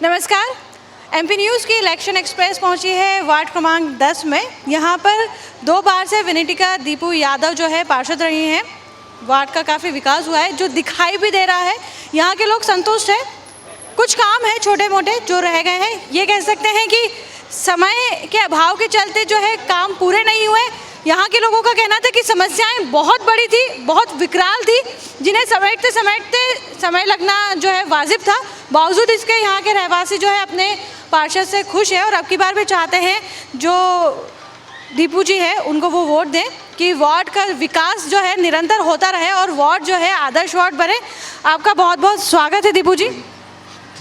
नमस्कार, MP news की election express पहुंची है वार्ड क्रमांक 10 में। यहां पर 2 बार से विनिटिका दीपू यादव जो है पार्षद रही हैं। वार्ड का काफ़ी विकास हुआ है, जो दिखाई भी दे रहा है। यहां के लोग संतुष्ट हैं। कुछ काम है छोटे मोटे जो रह गए हैं, ये कह सकते हैं कि समय के अभाव के चलते जो है काम पूरे नहीं हुए। यहाँ के लोगों का कहना था कि समस्याएं बहुत बड़ी थी, बहुत विकराल थी, जिन्हें समेटते समेटते समय लगना जो है वाजिब था। बावजूद इसके यहाँ के रहवासी जो है अपने पार्षद से खुश है और अब की बार भी चाहते हैं जो दीपू जी है उनको वो वोट दें कि वार्ड का विकास जो है निरंतर होता रहे और वार्ड जो है आदर्श वार्ड बने। आपका बहुत बहुत स्वागत है दीपू जी।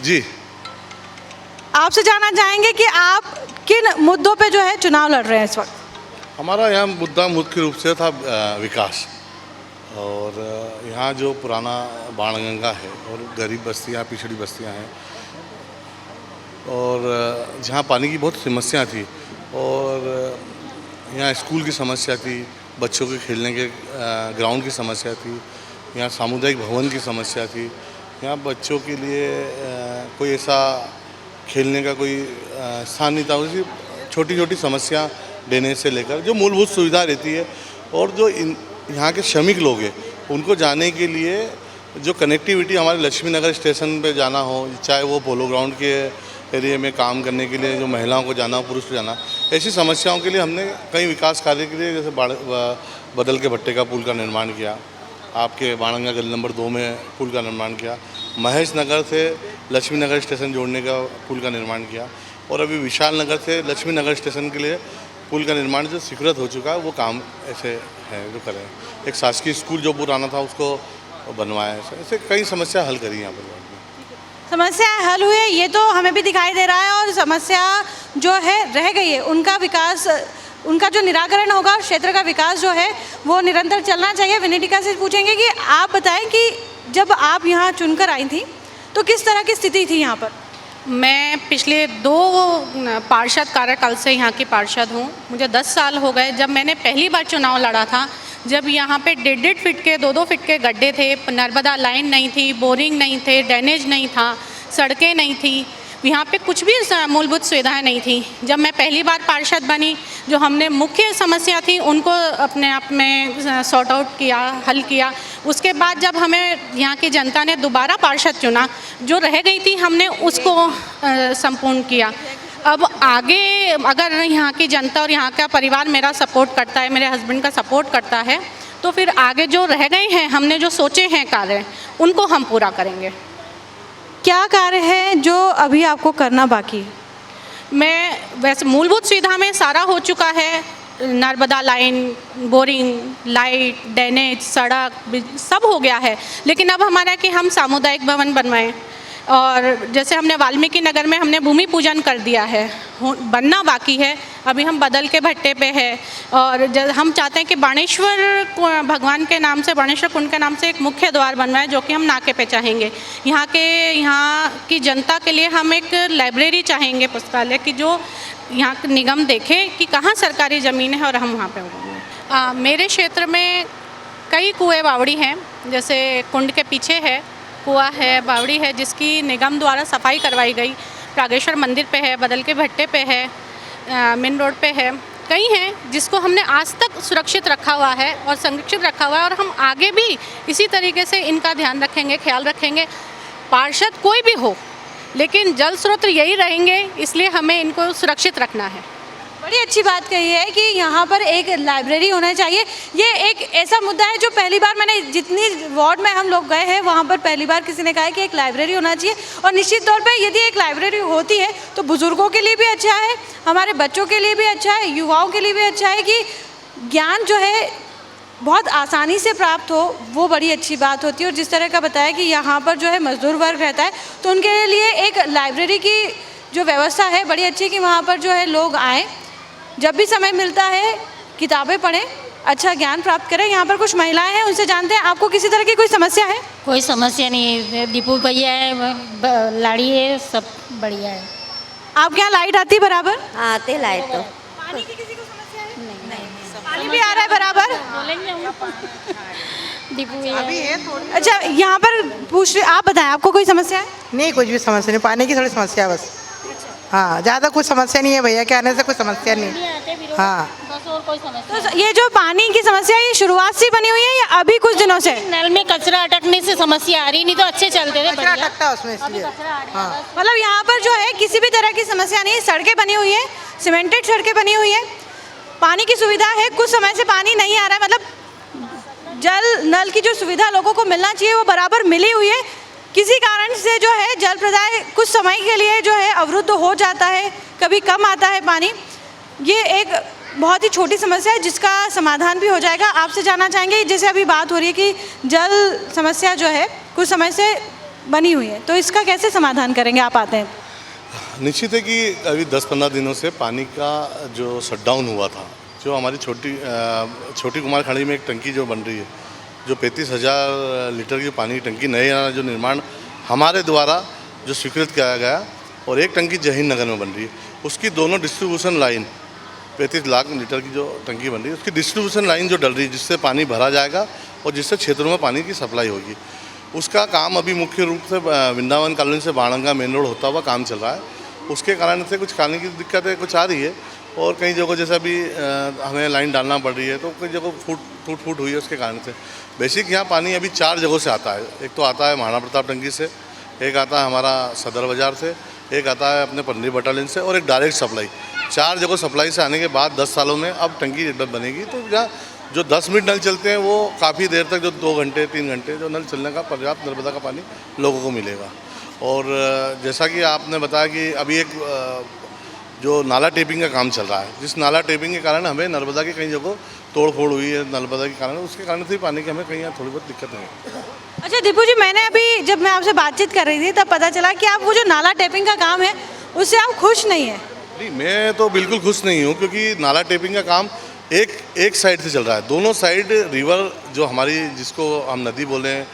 जी, आपसे जानना चाहेंगे कि आप किन मुद्दों पे जो है चुनाव लड़ रहे हैं इस वक्त? हमारा यहाँ मुद्दा मुख्य रूप से था विकास। और यहाँ जो पुराना बाणगंगा है और गरीब बस्तियाँ, पिछड़ी बस्तियाँ हैं और जहाँ पानी की बहुत समस्या थी और यहाँ स्कूल की समस्या थी, बच्चों के खेलने के ग्राउंड की समस्या थी, यहाँ सामुदायिक भवन की समस्या थी। यहाँ बच्चों के लिए कोई ऐसा खेलने का कोई स्थान नहीं था। उसी छोटी छोटी समस्या देने से लेकर जो मूलभूत सुविधा रहती है और जो यहाँ के श्रमिक लोग हैं उनको जाने के लिए जो कनेक्टिविटी, हमारे लक्ष्मी नगर स्टेशन पे जाना हो, चाहे वो पोलो ग्राउंड के एरिया में काम करने के लिए जो महिलाओं को जाना हो, पुरुष को जाना, ऐसी समस्याओं के लिए हमने कई विकास कार्य के लिए जैसे बदल के भट्टे का पुल का निर्माण किया, आपके बाणगंगा गली नंबर 2 में पुल का निर्माण किया, महेश नगर से लक्ष्मी नगर स्टेशन जोड़ने का पुल का निर्माण किया और अभी विशाल नगर से लक्ष्मी नगर स्टेशन के लिए पुल का निर्माण जो स्वीकृत हो चुका है वो काम ऐसे है जो करें। एक शासकीय स्कूल जो पुराना था उसको बनवाया, ऐसे कई समस्या हल करी यहाँ पर। समस्या हल हुई है ये तो हमें भी दिखाई दे रहा है और समस्या जो है रह गई है उनका विकास, उनका जो निराकरण होगा, क्षेत्र का विकास जो है वो निरंतर चलना चाहिए। विनिटिका से पूछेंगे कि आप बताएं कि जब आप यहाँ चुनकर आई थी तो किस तरह की स्थिति थी यहाँ पर? मैं पिछले 2 पार्षद कार्यकाल से यहाँ की पार्षद हूँ। मुझे 10 साल हो गए। जब मैंने पहली बार चुनाव लड़ा था, जब यहाँ पे 1.5 फीट के 2-2 फीट के गड्ढे थे, नर्मदा लाइन नहीं थी, बोरिंग नहीं थे, ड्रेनेज नहीं था, सड़कें नहीं थी, यहाँ पे कुछ भी मूलभूत सुविधाएं नहीं थी। जब मैं पहली बार पार्षद बनी, जो हमने मुख्य समस्या थी उनको अपने आप में सॉर्ट आउट किया, हल किया। उसके बाद जब हमें यहाँ की जनता ने दोबारा पार्षद चुना, जो रह गई थी हमने उसको संपूर्ण किया। अब आगे अगर यहाँ की जनता और यहाँ का परिवार मेरा सपोर्ट करता है, मेरे हस्बैंड का सपोर्ट करता है, तो फिर आगे जो रह गए हैं, हमने जो सोचे हैं कार्य, उनको हम पूरा करेंगे। क्या कार्य है जो अभी आपको करना बाकी है? मैं वैसे मूलभूत सुविधा में सारा हो चुका है, Narmada line, boring, light, drainage, सड़क सब हो गया है। लेकिन अब हमारा है कि हम सामुदायिक भवन बनवाएं और जैसे हमने वाल्मीकि नगर में हमने भूमि पूजन कर दिया है, बनना बाकी है। अभी हम बदल के भट्टे पे है और हम चाहते हैं कि बाणेश्वर भगवान के नाम से, बाणेश्वर कुंड के नाम से एक मुख्य द्वार बनवाए जो कि हम नाके पे चाहेंगे। यहाँ की जनता के लिए हम एक लाइब्रेरी चाहेंगे, पुस्तकालय की, जो यहाँ निगम देखे कि कहाँ सरकारी ज़मीन है और हम वहाँ पे होंगे। मेरे क्षेत्र में कई कुएँ बावड़ी हैं, जैसे कुंड के पीछे है कुआं है, बावड़ी है, जिसकी निगम द्वारा सफाई करवाई गई। प्रागेश्वर मंदिर पे है, बदल के भट्टे पे है, मेन रोड पे है, कई हैं जिसको हमने आज तक सुरक्षित रखा हुआ है और संरक्षित रखा हुआ है और हम आगे भी इसी तरीके से इनका ध्यान रखेंगे, ख्याल रखेंगे। पार्षद कोई भी हो, लेकिन जल स्रोत यही रहेंगे, इसलिए हमें इनको सुरक्षित रखना है। बड़ी अच्छी बात कही है कि यहाँ पर एक लाइब्रेरी होना चाहिए। ये एक ऐसा मुद्दा है जो पहली बार मैंने, जितनी वार्ड में हम लोग गए हैं वहाँ पर पहली बार किसी ने कहा है कि एक लाइब्रेरी होना चाहिए। और निश्चित तौर पे यदि एक लाइब्रेरी होती है तो बुज़ुर्गों के लिए भी अच्छा है, हमारे बच्चों के लिए भी अच्छा है, युवाओं के लिए भी अच्छा है कि ज्ञान जो है बहुत आसानी से प्राप्त हो, वो बड़ी अच्छी बात होती है। और जिस तरह का बताया कि यहाँ पर जो है मजदूर वर्ग रहता है तो उनके लिए एक लाइब्रेरी की जो व्यवस्था है बड़ी अच्छी, कि वहाँ पर जो है लोग आएँ, जब भी समय मिलता है किताबें पढ़ें, अच्छा ज्ञान प्राप्त करें। यहाँ पर कुछ महिलाएं हैं, उनसे जानते हैं आपको किसी तरह की कोई समस्या है? कोई समस्या नहीं है, दीपू भैया है, लाड़ी है, सब बढ़िया है। आपके यहाँ लाइट आती है बराबर? आते लाइट तो पानी की किसी को समस्या है? नहीं। पानी भी आ रहा है बराबर? अच्छा, यहाँ पर पूछ रहे, आप बताएं, आपको कोई समस्या है? नहीं, कुछ भी समस्या नहीं, पानी की थोड़ी समस्या है बस। हाँ, ज़्यादा कुछ समस्या नहीं है भैया के आने से, कोई समस्या नहीं। हाँ, तो ये जो पानी की समस्या है, ये शुरुआत से बनी हुई है या अभी कुछ दिनों से? नल में कचरा अटकने से समस्या आ रही, नहीं तो अच्छे चलते थे कचरा बढ़िया। अटकता है उसमें इसलिए। हाँ, मतलब यहाँ पर जो है किसी भी तरह की समस्या नहीं है, सड़कें बनी हुई है, सीमेंटेड सड़कें बनी हुई है, पानी की सुविधा है। कुछ समय से पानी नहीं आ रहा है, मतलब जल नल की जो सुविधा लोगों को मिलना चाहिए वो बराबर मिली हुई है। किसी कारण से जो है जल प्रदाय कुछ समय के लिए जो है अवरुद्ध हो जाता है, कभी कम आता है पानी। ये एक बहुत ही छोटी समस्या है जिसका समाधान भी हो जाएगा। आपसे जानना चाहेंगे, जैसे अभी बात हो रही है कि जल समस्या जो है कुछ समय से बनी हुई है, तो इसका कैसे समाधान करेंगे? आप आते हैं। निश्चित है कि अभी 10-15 दिनों से पानी का जो शटडाउन हुआ था, जो हमारी छोटी कुमारखंडी में एक टंकी जो बन रही है, जो 35,000 लीटर की पानी की टंकी नए जो निर्माण हमारे द्वारा जो स्वीकृत किया गया, और एक टंकी जहीन नगर में बन रही है, उसकी दोनों डिस्ट्रीब्यूशन लाइन 35 लाख लीटर की जो टंकी बन रही है, उसकी डिस्ट्रीब्यूशन लाइन जो डल रही है, जिससे पानी भरा जाएगा और जिससे क्षेत्रों में पानी की सप्लाई होगी, उसका काम अभी मुख्य रूप से वृंदावन कॉलोनी से बाणगंगा मेन रोड होता हुआ काम चल रहा है। उसके कारण से कुछ पानी की दिक्कतें कुछ आ रही है, और कई जगहों जैसे अभी हमें लाइन डालना पड़ रही है, तो कई जगह टूट हुई है उसके कारण से। बेसिक यहाँ पानी अभी 4 जगहों से आता है। एक तो आता है महाराणा प्रताप टंकी से, एक आता है हमारा सदर बाज़ार से, एक आता है अपने पन्नी बटालियन से, और एक डायरेक्ट सप्लाई। 4 जगह सप्लाई से आने के बाद 10 सालों में अब टंकी बनेगी, तो जहाँ जो 10 मिनट नल चलते हैं वो काफ़ी देर तक, जो 2 घंटे 3 घंटे जो नल चलने का पर्याप्त नर्मदा का पानी लोगों को मिलेगा। और जैसा कि आपने बताया कि अभी एक जो नाला टेपिंग का काम चल रहा है, जिस नाला टेपिंग के कारण हमें नर्मदा की कई जगह तोड़ फोड़ हुई है नर्मदा के कारण, उसके कारण से पानी की हमें कहीं थोड़ी बहुत दिक्कत है। अच्छा दीपू जी, मैंने अभी जब मैं आपसे बातचीत कर रही थी तब पता चला कि आप वो जो नाला टेपिंग का काम है उससे आप खुश नहीं हैं। नहीं, मैं तो बिल्कुल खुश नहीं हूँ, क्योंकि नाला टेपिंग का काम एक साइड से चल रहा है। दोनों साइड रिवर जो हमारी, जिसको हम नदी बोलें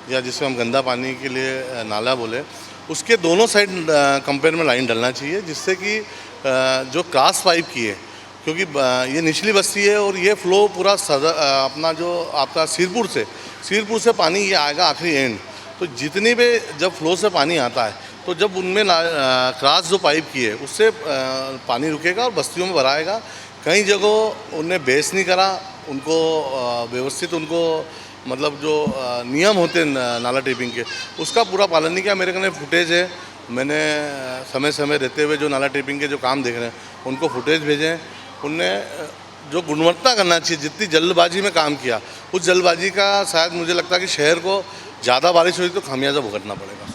या जिसको हम गंदा पानी के लिए नाला बोलें, उसके दोनों साइड कंपेयर में लाइन डलना चाहिए, जिससे कि जो क्रॉस पाइप की है, क्योंकि ये निचली बस्ती है और ये फ्लो पूरा अपना जो आपका सिरपुर से पानी ये आएगा आखिरी एंड। तो जितनी भी जब फ्लो से पानी आता है, तो जब उनमें क्रॉस जो पाइप की है उससे पानी रुकेगा और बस्तियों में भराएगा। कई जगहों उनने बेस नहीं करा, उनको व्यवस्थित उनको मतलब जो नियम होते हैं नाला टेपिंग के, उसका पूरा पालन नहीं किया। मेरे कने फुटेज है, मैंने समय रहते हुए जो नाला टेपिंग के जो काम देख रहे हैं उनको फुटेज भेजे हैं। उनने जो गुणवत्ता करना चाहिए, जितनी जल्दबाजी में काम किया, उस जल्दबाजी का शायद मुझे लगता है कि शहर को ज़्यादा बारिश हुई तो खामियाजा भुगतना पड़ेगा।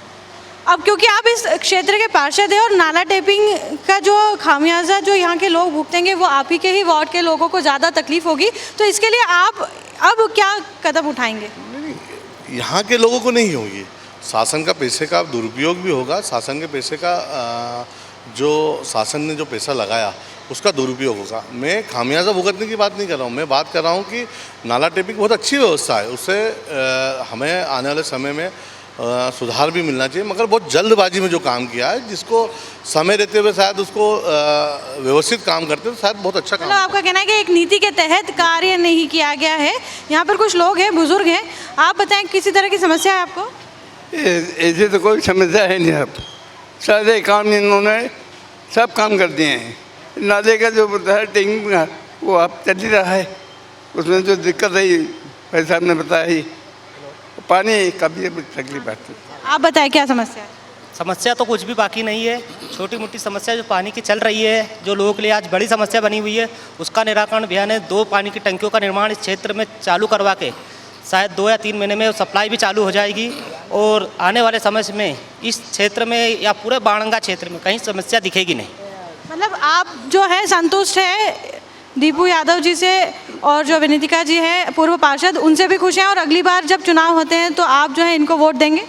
अब क्योंकि आप इस क्षेत्र के पार्षद हैं और नाला टेपिंग का जो खामियाजा जो यहाँ के लोग भुगतेंगे वो आप ही के ही वार्ड के लोगों को ज़्यादा तकलीफ होगी, तो इसके लिए आप अब क्या कदम उठाएंगे? यहाँ के लोगों को नहीं होगी, शासन का पैसे का दुरुपयोग भी होगा। शासन के पैसे का जो शासन ने जो पैसा लगाया उसका दुरुपयोग होगा। मैं खामियाजा भुगतने की बात नहीं कर रहा हूँ, मैं बात कर रहा हूँ कि नाला टेपिंग बहुत अच्छी व्यवस्था है, उससे हमें आने वाले समय में सुधार भी मिलना चाहिए, मगर बहुत जल्दबाजी में जो काम किया है, जिसको समय रहते हुए शायद उसको व्यवस्थित काम करते तो शायद बहुत अच्छा काम। मतलब आपका कहना है कि एक नीति के तहत कार्य नहीं किया गया है। यहाँ पर कुछ लोग हैं, बुजुर्ग हैं, आप बताएं किसी तरह की समस्या है आपको? ऐसे तो कोई समस्या है नहीं, अब सारे काम इन्होंने सब काम कर दिए हैं। नाले का जो है टैंक का वो अब चल ही रहा है, उसमें जो दिक्कत है भाई साहब ने बताया ही, पानी का भी तकलीफ आती है। आप बताएं क्या समस्या है? समस्या तो कुछ भी बाकी नहीं है, छोटी मोटी समस्या जो पानी की चल रही है, जो लोगों के लिए आज बड़ी समस्या बनी हुई है, उसका निराकरण भैया ने 2 पानी की टंकियों का निर्माण इस क्षेत्र में चालू करवा के शायद 2 या 3 महीने में सप्लाई भी चालू हो जाएगी, और आने वाले समय में इस क्षेत्र में या पूरे बाणगंगा क्षेत्र में कहीं समस्या दिखेगी नहीं। मतलब आप जो है संतुष्ट है दीपू यादव जी से, और जो विनीतिका जी है पूर्व पार्षद, उनसे भी खुश हैं, और अगली बार जब चुनाव होते हैं तो आप जो है इनको वोट देंगे?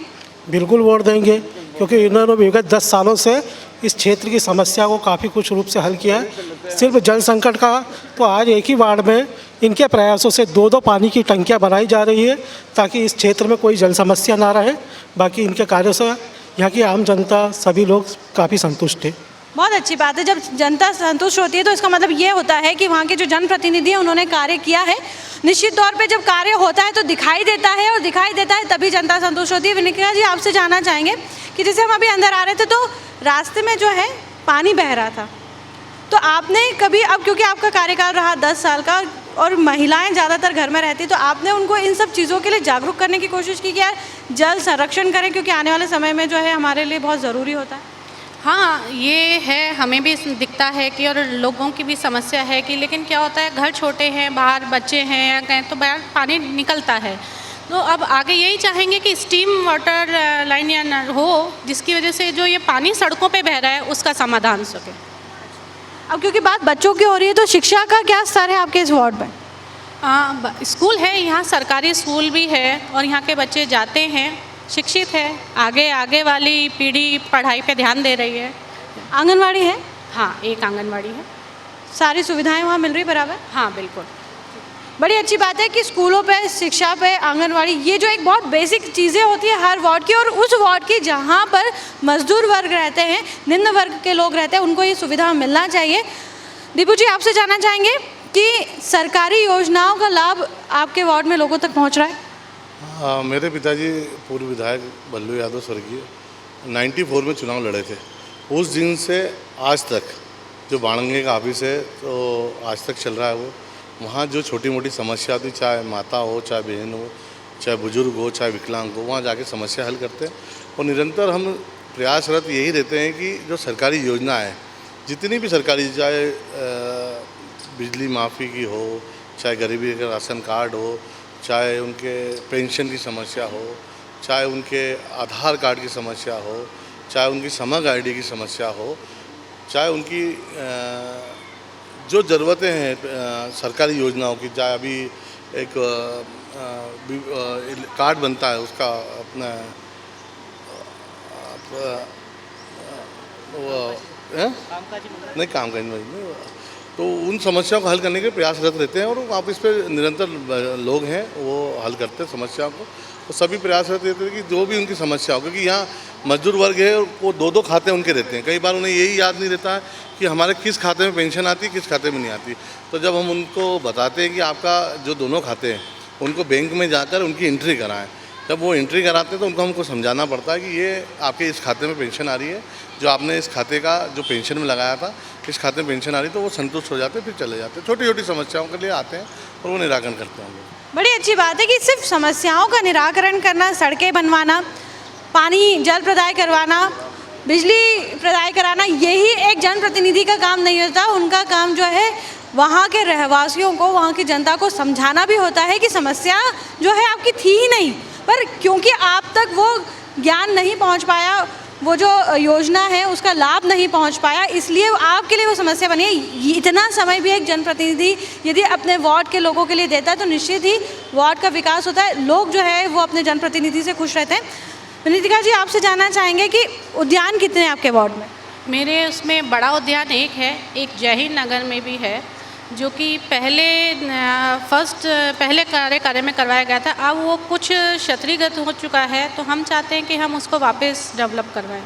बिल्कुल वोट देंगे, क्योंकि इन्होंने विगत 10 सालों से इस क्षेत्र की समस्या को काफ़ी कुछ रूप से हल किया है। सिर्फ जल संकट का तो आज एक ही वार्ड में इनके प्रयासों से 2-2 पानी की टंकियां बनाई जा रही है, ताकि इस क्षेत्र में कोई जल समस्या ना रहे। बाकी इनके कार्यों से यहाँ की आम जनता सभी लोग काफ़ी संतुष्ट हैं। बहुत अच्छी बात है। जब जनता संतुष्ट होती है तो इसका मतलब ये होता है कि वहाँ के जो जनप्रतिनिधि हैं उन्होंने कार्य किया है। निश्चित तौर पे जब कार्य होता है तो दिखाई देता है, और दिखाई देता है तभी जनता संतुष्ट होती है। विनिका जी, आपसे जानना चाहेंगे कि जैसे हम अभी अंदर आ रहे थे तो रास्ते में जो है पानी बह रहा था, तो आपने कभी, अब क्योंकि आपका कार्यकाल रहा 10 साल का और महिलाएं ज़्यादातर घर में रहती, तो आपने उनको इन सब चीज़ों के लिए जागरूक करने की कोशिश की कि यार जल संरक्षण करें, क्योंकि आने वाले समय में जो है हमारे लिए बहुत ज़रूरी होता है? हाँ, ये है, हमें भी दिखता है कि, और लोगों की भी समस्या है कि, लेकिन क्या होता है, घर छोटे हैं, बाहर बच्चे हैं या कहें तो बाहर पानी निकलता है। तो अब आगे यही चाहेंगे कि स्टीम वाटर लाइन या नल हो, जिसकी वजह से जो ये पानी सड़कों पे बह रहा है उसका समाधान हो सके। अब क्योंकि बात बच्चों की हो रही है तो शिक्षा का क्या स्तर है आपके इस वार्ड में? स्कूल है, यहाँ सरकारी स्कूल भी है और यहाँ के बच्चे जाते हैं, शिक्षित है। आगे वाली पीढ़ी पढ़ाई पे ध्यान दे रही है। आंगनवाड़ी है? हाँ, एक आंगनवाड़ी है। सारी सुविधाएं वहाँ मिल रही बराबर? हाँ, बिल्कुल। बड़ी अच्छी बात है कि स्कूलों पे, शिक्षा पे, आंगनवाड़ी, ये जो एक बहुत बेसिक चीज़ें होती है हर वार्ड की, और उस वार्ड की जहाँ पर मजदूर वर्ग रहते हैं, निम्न वर्ग के लोग रहते हैं, उनको ये सुविधा मिलना चाहिए। दीपू जी, आपसे जानना चाहेंगे कि सरकारी योजनाओं का लाभ आपके वार्ड में लोगों तक पहुँच रहा है? हाँ, मेरे पिताजी पूर्व विधायक बल्लू यादव स्वर्गीय 94 में चुनाव लड़े थे। उस दिन से आज तक जो बाणगंगे का ऑफिस है तो आज तक चल रहा है। वो वहाँ जो छोटी मोटी समस्या थी, चाहे माता हो, चाहे बहन हो, चाहे बुजुर्ग हो, चाहे विकलांग हो, वहाँ जाके समस्या हल करते हैं। और निरंतर हम प्रयासरत यही रहते हैं कि जो सरकारी योजना है, जितनी भी सरकारी, चाहे बिजली माफ़ी की हो, चाहे गरीबी का राशन कार्ड हो, चाहे उनके पेंशन की समस्या हो, चाहे उनके आधार कार्ड की समस्या हो, चाहे उनकी समग्र आईडी की समस्या हो, चाहे उनकी जो ज़रूरतें हैं सरकारी योजनाओं की, चाहे अभी एक कार्ड बनता है उसका अपना नहीं कामकाजी नहीं, तो उन समस्याओं को हल करने के प्रयासरत रहते हैं। और ऑफिस पे निरंतर लोग हैं, वो हल करते हैं समस्याओं को। तो सभी प्रयासरत रहते हैं कि जो भी उनकी समस्या हो, क्योंकि यहाँ मजदूर वर्ग है, वो 2-2 खाते उनके रहते हैं। कई बार उन्हें यही याद नहीं रहता है कि हमारे किस खाते में पेंशन आती है, किस खाते में नहीं आती। तो जब हम उनको बताते हैं कि आपका जो दोनों खाते हैं उनको बैंक में जाकर उनकी एंट्री कराएं, जब वो एंट्री कराते हैं तो उनको हमको समझाना पड़ता है कि ये आपके इस खाते में पेंशन आ रही है, जो आपने इस खाते का जो पेंशन में लगाया था, इस खाते में पेंशन आ रही, तो वो संतुष्ट हो जाते हैं, फिर चले जाते हैं। छोटी छोटी समस्याओं के लिए आते हैं और वो निराकरण करते हैं। बड़ी अच्छी बात है कि सिर्फ समस्याओं का निराकरण करना, सड़कें बनवाना, पानी जल प्रदाय करवाना, बिजली प्रदाय कराना, यही एक जनप्रतिनिधि का काम नहीं होता। उनका काम जो है वहाँ के रहवासियों को, वहाँ की जनता को समझाना भी होता है कि समस्या जो है आपकी थी ही नहीं, पर क्योंकि आप तक वो ज्ञान नहीं पहुँच पाया, वो जो योजना है उसका लाभ नहीं पहुंच पाया, इसलिए आपके लिए वो समस्या बनी है। इतना समय भी एक जनप्रतिनिधि यदि अपने वार्ड के लोगों के लिए देता है तो निश्चित ही वार्ड का विकास होता है, लोग जो है वो अपने जनप्रतिनिधि से खुश रहते हैं। विनीतिका जी, आपसे जानना चाहेंगे कि उद्यान कितने हैं आपके वार्ड में? मेरे उसमें बड़ा उद्यान एक है, एक जय हिंद नगर में भी है, जो कि पहले कार्य में करवाया गया था। अब वो कुछ क्षतिग्रस्त हो चुका है, तो हम चाहते हैं कि हम उसको वापस डेवलप करवाएं।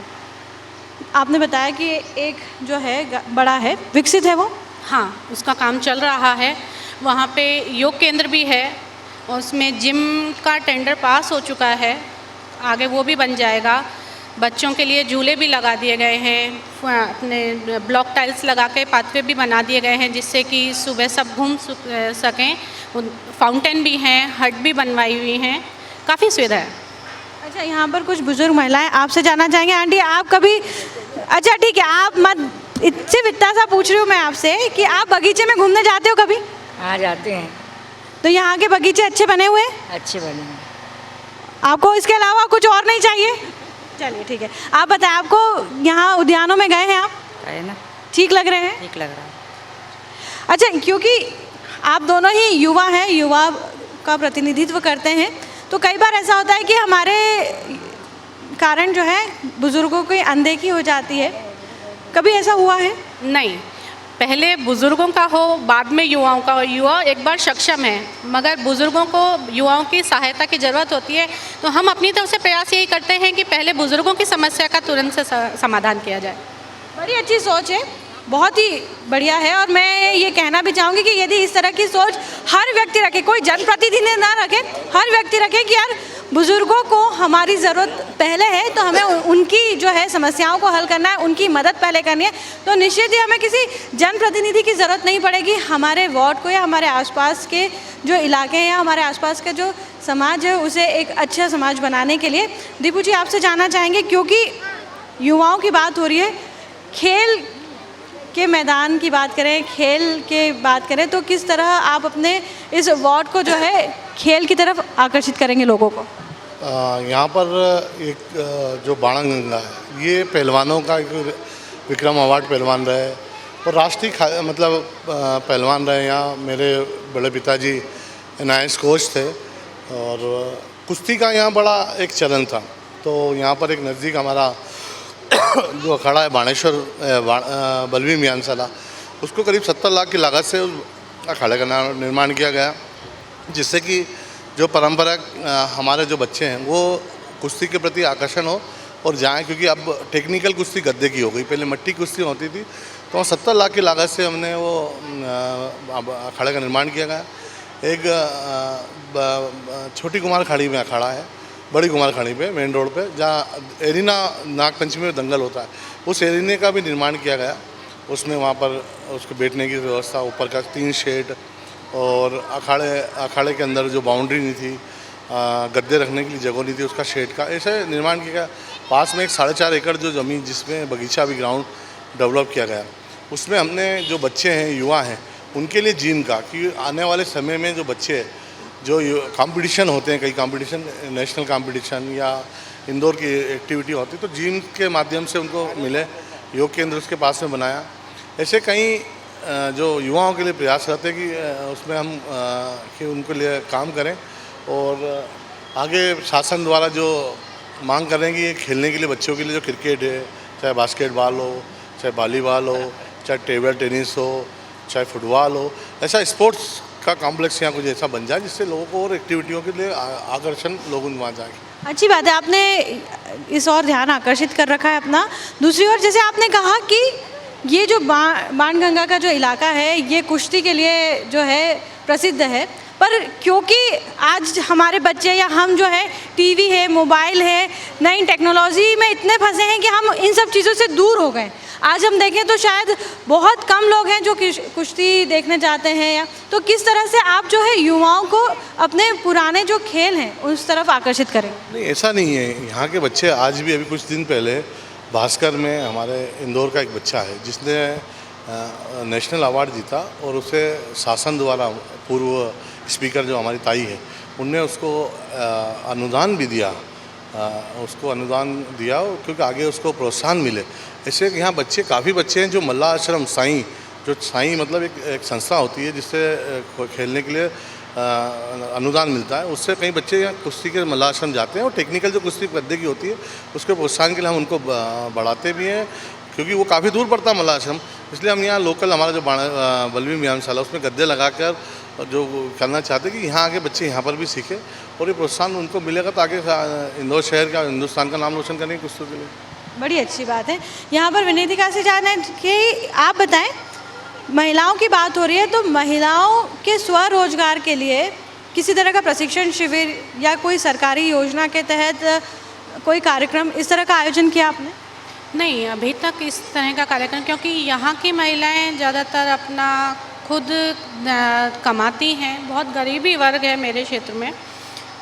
आपने बताया कि एक जो है बड़ा है, विकसित है वो? हाँ, उसका काम चल रहा है। वहाँ पे योग केंद्र भी है, उसमें जिम का टेंडर पास हो चुका है, आगे वो भी बन जाएगा। बच्चों के लिए झूले भी लगा दिए गए हैं, अपने ब्लॉक टाइल्स लगा के पाथवे भी बना दिए गए हैं, जिससे कि सुबह सब घूम सकें। फाउंटेन भी हैं, हट भी बनवाई हुई हैं, काफ़ी सुविधा है। अच्छा, यहाँ पर कुछ बुजुर्ग महिलाएं आपसे जानना चाहेंगे। आंटी, आप कभी, अच्छा ठीक है, आप मत, सिर्फ इतना सा पूछ रही हूँ मैं आपसे कि आप बगीचे में घूमने जाते हो कभी? हाँ, जाते हैं। तो यहाँ के बगीचे अच्छे बने हुए हैं? अच्छे बने हैं। आपको इसके अलावा कुछ और नहीं चाहिए? चलिए ठीक है, आप बताएं, आपको यहाँ उद्यानों में गए हैं आप? है ना, ठीक लग रहे हैं? ठीक लग रहा है। अच्छा, क्योंकि आप दोनों ही युवा हैं, युवा का प्रतिनिधित्व करते हैं, तो कई बार ऐसा होता है कि हमारे कारण जो है बुजुर्गों की अनदेखी हो जाती है, कभी ऐसा हुआ है? नहीं, पहले बुज़ुर्गों का हो, बाद में युवाओं का हो। युवा एक बार सक्षम है, मगर बुज़ुर्गों को युवाओं की सहायता की ज़रूरत होती है, तो हम अपनी तरफ से प्रयास यही करते हैं कि पहले बुज़ुर्गों की समस्या का तुरंत से समाधान किया जाए। बड़ी अच्छी सोच है, बहुत ही बढ़िया है। और मैं ये कहना भी चाहूँगी कि यदि इस तरह की सोच हर व्यक्ति रखे, कोई जनप्रतिनिधि ना रखे, हर व्यक्ति रखे कि यार बुज़ुर्गों को हमारी ज़रूरत पहले है, तो हमें उनकी जो है समस्याओं को हल करना है, उनकी मदद पहले करनी है, तो निश्चित ही हमें किसी जनप्रतिनिधि की ज़रूरत नहीं पड़ेगी। हमारे वार्ड को या हमारे आसपास के जो इलाके हैं या हमारे आसपास का जो समाज है उसे एक अच्छा समाज बनाने के लिए। दीपू जी, आपसे जानना चाहेंगे, क्योंकि युवाओं की बात हो रही है, खेल के मैदान की बात करें, खेल के बात करें, तो किस तरह आप अपने इस वार्ड को जो है खेल की तरफ आकर्षित करेंगे लोगों को? यहाँ पर एक जो बाणगंगा है, ये पहलवानों का एक विक्रम अवार्ड पहलवान रहे और राष्ट्रीय मतलब पहलवान रहे। यहाँ मेरे बड़े पिताजी NIS कोच थे और कुश्ती का यहाँ बड़ा एक चलन था। तो यहाँ पर एक नज़दीक हमारा जो अखाड़ा है बाणेश्वर बलवीर मियांसाला, उसको करीब 70 लाख की लागत से उस अखाड़े का निर्माण किया गया, जिससे कि जो परंपरा हमारे जो बच्चे हैं वो कुश्ती के प्रति आकर्षण हो और जाएं, क्योंकि अब टेक्निकल कुश्ती गद्दे की हो गई, पहले मट्टी कुश्ती होती थी। तो 70 लाख की लागत से हमने वो अखाड़े का निर्माण किया गया। एक छोटी कुमार खाड़ी में अखाड़ा है, बड़ी कुमार खाड़ी पे मेन रोड पे, जहाँ एरिना नागपंचमी में दंगल होता है, उस एरिने का भी निर्माण किया गया। उसमें वहाँ पर उसको बैठने की व्यवस्था, ऊपर का 3 शेड और अखाड़े के अंदर जो बाउंड्री नहीं थी, गद्दे रखने के लिए जगह नहीं थी, उसका शेड का ऐसे निर्माण किया गया। पास में एक 4.5 एकड़ जो ज़मीन जिसमें बगीचा भी ग्राउंड डेवलप किया गया, उसमें हमने जो बच्चे हैं, युवा हैं, उनके लिए जिम का, कि आने वाले समय में जो बच्चे जो कंपटीशन होते हैं, कई कंपटीशन, नेशनल कंपटीशन या इंदौर की एक्टिविटी होती, तो जिम के माध्यम से उनको मिले। योग केंद्र उसके पास में बनाया। ऐसे कई जो युवाओं के लिए प्रयास रहते हैं कि उसमें हम कि उनके लिए काम करें। और आगे शासन द्वारा जो मांग कर रहे हैं कि ये खेलने के लिए बच्चों के लिए जो क्रिकेट है, चाहे बास्केटबॉल हो, चाहे वॉलीबॉल हो, चाहे टेबल टेनिस हो, चाहे फुटबॉल हो, ऐसा स्पोर्ट्स का कॉम्प्लेक्स यहाँ कुछ ऐसा बन जाए जिससे लोगों को और एक्टिविटियों के लिए आकर्षण लोग वहाँ जाए। अच्छी बात है, आपने इस और ध्यान आकर्षित कर रखा है अपना। दूसरी ओर, जैसे आपने कहा कि ये जो बाणगंगा का जो इलाका है ये कुश्ती के लिए जो है प्रसिद्ध है, पर क्योंकि आज हमारे बच्चे या हम जो है टीवी है, मोबाइल है, नई टेक्नोलॉजी में इतने फंसे हैं कि हम इन सब चीज़ों से दूर हो गए। आज हम देखें तो शायद बहुत कम लोग हैं जो कुश्ती देखने जाते हैं। या तो किस तरह से आप जो है युवाओं को अपने पुराने जो खेल हैं उस तरफ आकर्षित करें? नहीं, ऐसा नहीं है। यहाँ के बच्चे आज भी, अभी कुछ दिन पहले भास्कर में हमारे इंदौर का एक बच्चा है जिसने नेशनल अवार्ड जीता और उसे शासन द्वारा, पूर्व स्पीकर जो हमारी ताई है, उनने उसको अनुदान भी दिया, क्योंकि आगे उसको प्रोत्साहन मिले। ऐसे यहाँ बच्चे, काफ़ी बच्चे हैं जो मल्ला आश्रम साईं, जो साईं मतलब एक संस्था होती है जिससे खेलने के लिए अनुदान मिलता है, उससे कई बच्चे यहाँ कुश्ती के मल्ला आश्रम जाते हैं और टेक्निकल जो कुश्ती गद्दे की होती है उसके प्रोत्साहन के लिए हम उनको बढ़ाते भी हैं, क्योंकि वो काफ़ी दूर पड़ता है मल्ला आश्रम। इसलिए हम यहाँ लोकल हमारा जो बलवीर मियांसाला, उसमें गद्दे लगाकर जो करना चाहते हैं कि यहाँ आके बच्चे यहाँ पर भी सीखें और ये प्रोत्साहन उनको मिलेगा तो आगे इंदौर शहर का, हिंदुस्तान का नाम रोशन करेंगे कुश्ती के लिए। बड़ी अच्छी बात है। यहाँ पर विनीतिका से जानना है कि आप बताएं, महिलाओं की बात हो रही है तो महिलाओं के स्वरोजगार के लिए किसी तरह का प्रशिक्षण शिविर या कोई सरकारी योजना के तहत कोई कार्यक्रम इस तरह का आयोजन किया आपने? नहीं, अभी तक इस तरह का कार्यक्रम, क्योंकि यहाँ की महिलाएं ज़्यादातर अपना खुद कमाती हैं। बहुत गरीबी वर्ग है मेरे क्षेत्र में,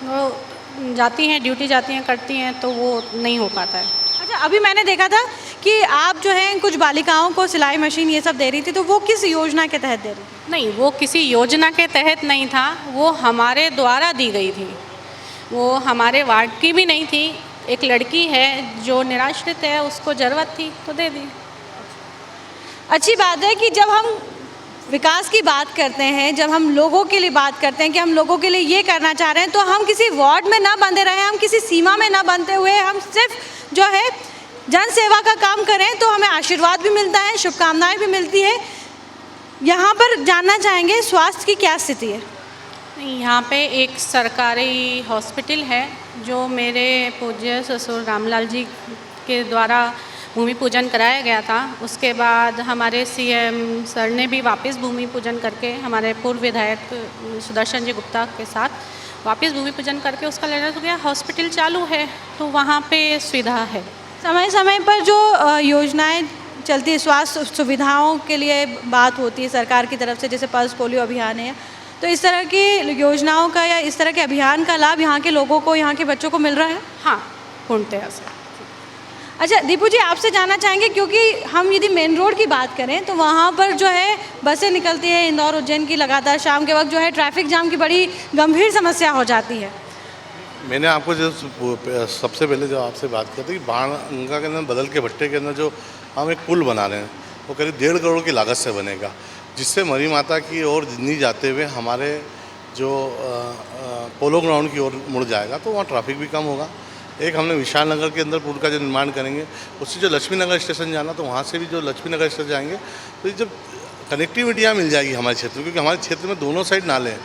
वो जाती हैं, ड्यूटी जाती हैं, करती हैं, तो वो नहीं हो पाता है। अच्छा, अभी मैंने देखा था कि आप जो है कुछ बालिकाओं को सिलाई मशीन ये सब दे रही थी, तो वो किस योजना के तहत दे रही थी? नहीं, वो किसी योजना के तहत नहीं था, वो हमारे द्वारा दी गई थी। वो हमारे वार्ड की भी नहीं थी, एक लड़की है जो निराश्रित है, उसको ज़रूरत थी तो दे दी। अच्छी बात है कि जब हम विकास की बात करते हैं, जब हम लोगों के लिए बात करते हैं कि हम लोगों के लिए ये करना चाह रहे हैं, तो हम किसी वार्ड में ना बंधे रहें, हम किसी सीमा में ना बंधे हुए हम सिर्फ जो है जन सेवा का काम करें तो हमें आशीर्वाद भी मिलता है, शुभकामनाएं भी मिलती है। यहाँ पर जानना चाहेंगे स्वास्थ्य की क्या स्थिति है? यहाँ पे एक सरकारी हॉस्पिटल है जो मेरे पूज्य ससुर रामलाल जी के द्वारा भूमि पूजन कराया गया था। उसके बाद हमारे सीएम सर ने भी वापस भूमि पूजन करके हमारे पूर्व विधायक सुदर्शन जी गुप्ता के साथ वापस भूमि पूजन करके उसका लेटर हो गया। हॉस्पिटल चालू है तो वहाँ पे सुविधा है। समय समय पर जो योजनाएं चलती है, स्वास्थ्य सुविधाओं के लिए बात होती है सरकार की तरफ से, जैसे पल्स पोलियो अभियान है, तो इस तरह की योजनाओं का या इस तरह के अभियान का लाभ यहाँ के लोगों को, यहाँ के बच्चों को मिल रहा है? हाँ, पूर्णतः से। अच्छा दीपू जी, आपसे जानना चाहेंगे, क्योंकि हम यदि मेन रोड की बात करें तो वहाँ पर जो है बसें निकलती है इंदौर उज्जैन की, लगातार शाम के वक्त जो है ट्रैफिक जाम की बड़ी गंभीर समस्या हो जाती है। मैंने आपको जो सबसे पहले जो आपसे बात की थी, बाणगंगा के अंदर बदल के भट्टे के अंदर जो हम एक पुल बना रहे हैं वो करीब 1.5 करोड़ की लागत से बनेगा, जिससे मरी माता की ओर जिंदगी जाते हुए हमारे जो पोलो ग्राउंड की ओर मुड़ जाएगा, तो वहाँ ट्रैफिक भी कम होगा। एक हमने विशाल नगर के अंदर पुल का जो निर्माण करेंगे, उससे जो लक्ष्मी नगर स्टेशन जाना, तो वहाँ से भी जो लक्ष्मी नगर स्टेशन जाएंगे तो जब कनेक्टिविटियाँ मिल जाएगी हमारे क्षेत्र में, क्योंकि हमारे क्षेत्र में दोनों साइड नाले हैं,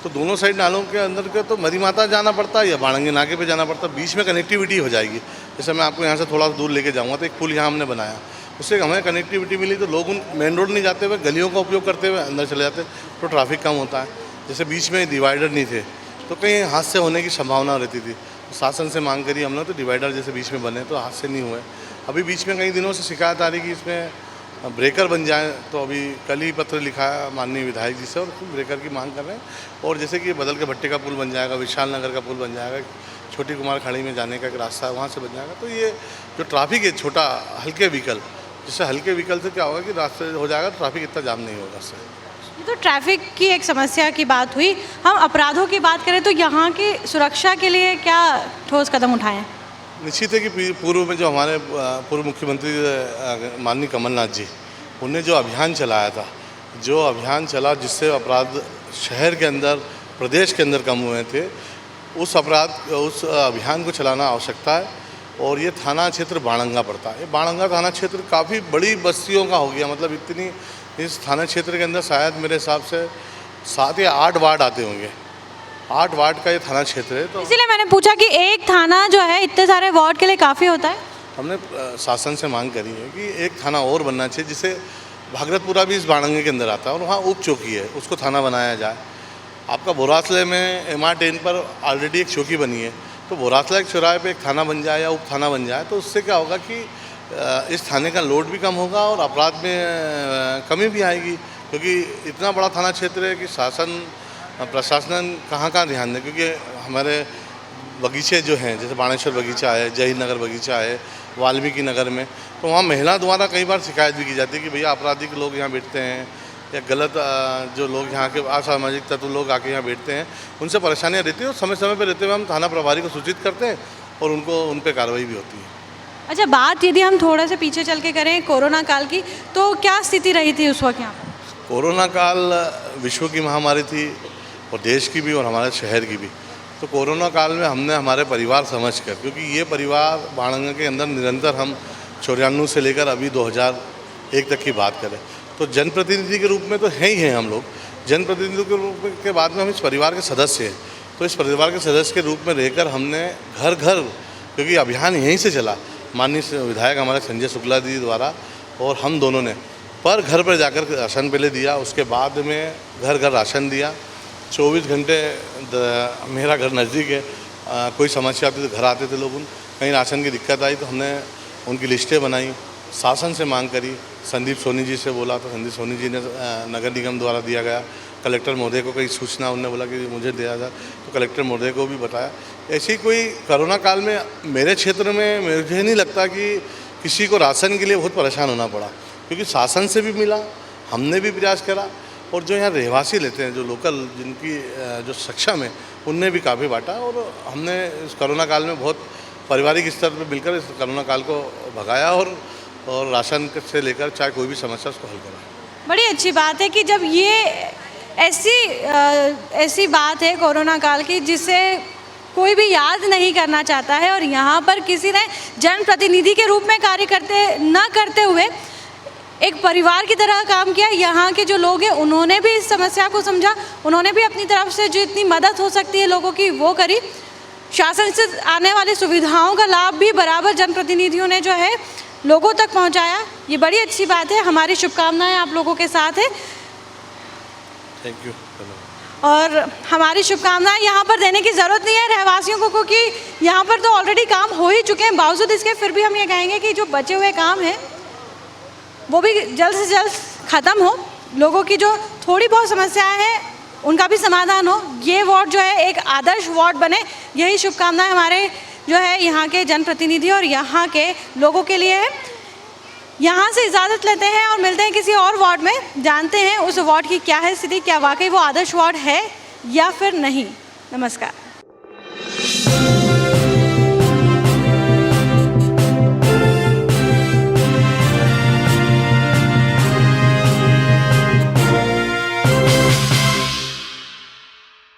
तो दोनों साइड नालों के अंदर के तो मरी माता जाना पड़ता है या बाणगंगा नाके पे जाना पड़ता है, बीच में कनेक्टिविटी हो जाएगी। जैसे मैं आपको यहाँ से थोड़ा दूर लेके जाऊँगा तो एक पुल यहाँ हमने बनाया, उससे हमें कनेक्टिविटी मिली, तो लोग उन मेन रोड नहीं जाते हुए गलियों का उपयोग करते हुए अंदर चले जाते, तो ट्रैफिक कम होता है। जैसे बीच में डिवाइडर नहीं थे तो कहीं हादसे होने की संभावना रहती थी, तो शासन से मांग करी हमने, तो डिवाइडर जैसे बीच में बने तो हादसे नहीं हुए। अभी बीच में कई दिनों से शिकायत आ रही कि इसमें ब्रेकर बन जाए, तो अभी कल ही पत्र लिखा है माननीय विधायक जी से और ब्रेकर की मांग कर रहे हैं। और जैसे कि बदल के भट्टे का पुल बन जाएगा, विशाल नगर का पुल बन जाएगा, छोटी कुमार खाड़ी में जाने का एक रास्ता है वहाँ से बन जाएगा, तो ये जो ट्रैफिक है छोटा हल्के व्हीकल, जिससे हल्के व्हीकल से क्या होगा कि रास्ते हो जाएगा, ट्रैफिक इतना जाम नहीं होगा उससे। तो ट्रैफिक की एक समस्या की बात हुई, हम अपराधों की बात करें तो यहाँ की सुरक्षा के लिए क्या ठोस कदम उठाएं? निश्चित है कि पूर्व में जो हमारे पूर्व मुख्यमंत्री माननीय कमलनाथ जी, उन्होंने जो अभियान चलाया था, जो अभियान चला जिससे अपराध शहर के अंदर, प्रदेश के अंदर कम हुए थे, उस अभियान को चलाना आवश्यकता है। और ये थाना क्षेत्र बाणगंगा पड़ता है, ये बाणगंगा थाना क्षेत्र काफ़ी बड़ी बस्तियों का हो गया, मतलब इतनी, इस थाना क्षेत्र के अंदर शायद मेरे हिसाब से 7 या 8 वार्ड आते होंगे, 8 वार्ड का ये थाना क्षेत्र है। तो इसीलिए मैंने पूछा कि एक थाना जो है इतने सारे वार्ड के लिए काफ़ी होता है। हमने शासन से मांग करी है कि एक थाना और बनना चाहिए, जिसे भागरतपुरा भी इस बाणगंगा के अंदर आता है और वहाँ उप चौकी है, उसको थाना बनाया जाए। आपका बोरासले में MR10 पर ऑलरेडी एक चौकी बनी है, तो बोरासला के चौराहे पे एक थाना बन जाए या उप थाना बन जाए, तो उससे क्या होगा कि इस थाने का लोड भी कम होगा और अपराध में कमी भी आएगी, क्योंकि इतना बड़ा थाना क्षेत्र है कि शासन प्रशासन कहाँ ध्यान दें, क्योंकि हमारे बगीचे जो हैं, जैसे बाणेश्वर बगीचा है, जय हिंद नगर बगीचा है, वाल्मीकि नगर में, तो वहाँ महिला द्वारा कई बार शिकायत भी की जाती है कि भैया आपराधिक लोग यहाँ बैठते हैं या गलत जो लोग यहाँ के असामाजिक तत्व लोग आके यहाँ बैठते हैं, उनसे परेशानियाँ रहती हैं और समय समय पर रहते हुए हम थाना प्रभारी को सूचित करते हैं और उन पर कार्रवाई भी होती है। अच्छा, बात यदि हम थोड़ा से पीछे चल के करें कोरोना काल की, तो क्या स्थिति रही थी उस वक्त यहाँ पर? कोरोना काल विश्व की महामारी थी और देश की भी और हमारे शहर की भी। तो कोरोना काल में हमने हमारे परिवार समझकर, क्योंकि ये परिवार बाणगंगा के अंदर निरंतर हम 94 से लेकर अभी 2001 तक की बात करें तो जनप्रतिनिधि के रूप में तो है ही हैं हम लोग, जनप्रतिनिधि के रूप के बाद में हम इस परिवार के सदस्य हैं। तो इस परिवार के सदस्य के रूप में रहकर हमने घर घर, क्योंकि अभियान यहीं से चला, माननीय विधायक हमारे संजय शुक्ला जी द्वारा और हम दोनों ने पर घर पर जाकर राशन पहले दिया, उसके बाद में घर घर राशन दिया। 24 घंटे मेरा घर नज़दीक है, कोई समस्या आती तो घर आते थे लोग, कहीं राशन की दिक्कत आई तो हमने उनकी लिस्टें बनाई, शासन से मांग करी, संदीप सोनी जी से बोला तो संदीप सोनी जी ने नगर निगम द्वारा दिया गया, कलेक्टर महोदय को कई सूचना उन्होंने बोला कि मुझे दिया जाए तो कलेक्टर महोदय को भी बताया। ऐसी कोई कोरोना काल में मेरे क्षेत्र में मुझे नहीं लगता कि किसी को राशन के लिए बहुत परेशान होना पड़ा, क्योंकि शासन से भी मिला, हमने भी प्रयास करा और जो यहाँ रहवासी लेते हैं, जो लोकल जिनकी जो सक्षम है, उनने भी काफ़ी बांटा और हमने इस कोरोना काल में बहुत पारिवारिक स्तर पर मिलकर इस कोरोना काल को भगाया और राशन से लेकर चाहे कोई भी समस्या उसको हल करा। बड़ी अच्छी बात है कि जब ये ऐसी बात है कोरोना काल की जिसे कोई भी याद नहीं करना चाहता है और यहाँ पर किसी ने जनप्रतिनिधि के रूप में कार्य करते हुए एक परिवार की तरह काम किया। यहाँ के जो लोग हैं उन्होंने भी इस समस्या को समझा, उन्होंने भी अपनी तरफ से जो इतनी मदद हो सकती है लोगों की वो करी। शासन से आने वाली सुविधाओं का लाभ भी बराबर जनप्रतिनिधियों ने जो है लोगों तक पहुंचाया, ये बड़ी अच्छी बात है। हमारी शुभकामनाएं आप लोगों के साथ है थैंक यू। और हमारी शुभकामनाएं यहाँ पर देने की ज़रूरत नहीं है रहवासियों को, क्योंकि यहाँ पर तो ऑलरेडी काम हो ही चुके हैं। बावजूद इसके फिर भी हम ये कहेंगे कि जो बचे हुए काम हैं वो भी जल्द से जल्द ख़त्म हो, लोगों की जो थोड़ी बहुत समस्याएं हैं उनका भी समाधान हो, ये वार्ड जो है एक आदर्श वार्ड बने, यही शुभकामनाएं हमारे जो है यहाँ के जनप्रतिनिधि और यहाँ के लोगों के लिए है। यहाँ से इजाज़त लेते हैं और मिलते हैं किसी और वार्ड में, जानते हैं उस वार्ड की क्या है स्थिति, क्या वाकई वो आदर्श वार्ड है या फिर नहीं। नमस्कार।